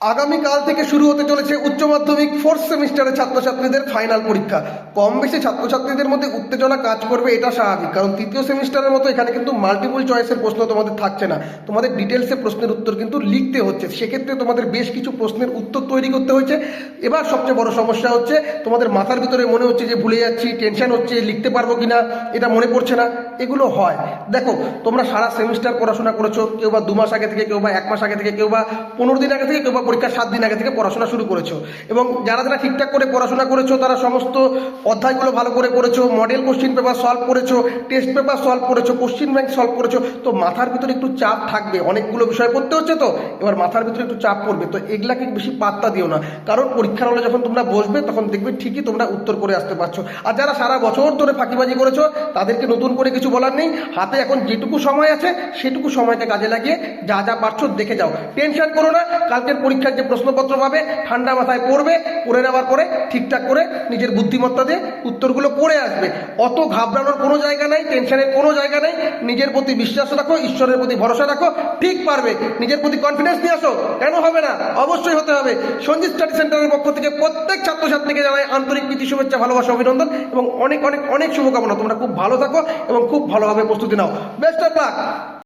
আগামীকাল থেকে শুরু হতে চলেছে উচ্চ মাধ্যমিক ফোর্থ সেমিস্টারের ছাত্রছাত্রীদের ফাইনাল পরীক্ষা। কম বেশি ছাত্রছাত্রীদের মধ্যে উত্তেজনা কাজ করবে, এটা স্বাভাবিক, কারণ তৃতীয় সেমিস্টারের মতো এখানে কিন্তু মাল্টিপল চয়েসের প্রশ্ন তোমাদের থাকছে না। তোমাদের ডিটেলসে প্রশ্নের উত্তর কিন্তু লিখতে হচ্ছে, সেক্ষেত্রে তোমাদের বেশ কিছু প্রশ্নের উত্তর তৈরি করতে হয়েছে। এবার সবচেয়ে বড় সমস্যা হচ্ছে তোমাদের মাথার ভিতরে মনে হচ্ছে যে ভুলে যাচ্ছি, টেনশন হচ্ছে, লিখতে পারবো কিনা, এটা মনে পড়ছে না। এগুলো হয়। দেখো, তোমরা সারা সেমিস্টার পড়াশোনা করেছো, কেউ বা 2 মাস আগে থেকে, কেউ বা 1 মাস আগে থেকে, কেউ বা 15 দিন আগে থেকে, কেউ বা পরীক্ষার 7 দিন আগে থেকে পড়াশোনা শুরু করেছো। এবং যারা যারা ঠিকঠাক করে পড়াশোনা করেছো তারা সমস্ত অধ্যায়গুলো ভালো করে পড়েছো, মডেল কোশ্চিন পেপার সলভ করেছো, টেস্ট পেপার সলভ করেছো, কোশ্চিন ব্যাংক সলভ করেছো। তো মাথার ভিতরে একটু চাপ থাকবে, অনেকগুলো বিষয় পড়তে হচ্ছে, তো এবার মাথার ভিতরে একটু চাপ পড়বে। তো এগুলাকে বেশি পাত্তা দিও না, কারণ পরীক্ষার হলে যখন তোমরা বসবে তখন দেখবে ঠিকই তোমরা উত্তর করে আসতে পারছো। আর যারা সারা বছর ধরে ফাঁকিবাজি করেছো তাদেরকে নতুন করে কিছু বলার নেই। হাতে এখন যেটুকু সময় আছে সেটুকু সময়কে কাজে লাগিয়ে যা যা পারছো দেখে যাও। টেনশন করো না, কালকের পরীক্ষার যে প্রশ্নপত্র পাবে ঠান্ডা মাথায় পড়বে, পড়ে নেওয়ার পরে ঠিকঠাক করে নিজের বুদ্ধিমত্তা দিয়ে উত্তরগুলো পড়ে আসবে। অত ঘাবড়ানোর কোনো জায়গা নেই, টেনশনের কোনো জায়গা নেই। নিজের প্রতি বিশ্বাস রাখো, ঈশ্বরের প্রতি ভরসা রাখো, ঠিক পারবে। নিজের প্রতি কনফিডেন্স নিয়ে আসো, কেন হবে না, অবশ্যই হতে হবে। সঞ্জিত স্টাডি সেন্টারের পক্ষ থেকে প্রত্যেক ছাত্রছাত্রীকে জানাই আন্তরিক প্রীতি, শুভেচ্ছা, ভালোবাসা, অভিনন্দন এবং অনেক অনেক অনেক শুভকামনা। তোমরা খুব ভালো থাকো এবং খুব ভালোভাবে প্রস্তুতি নাও। Best of luck.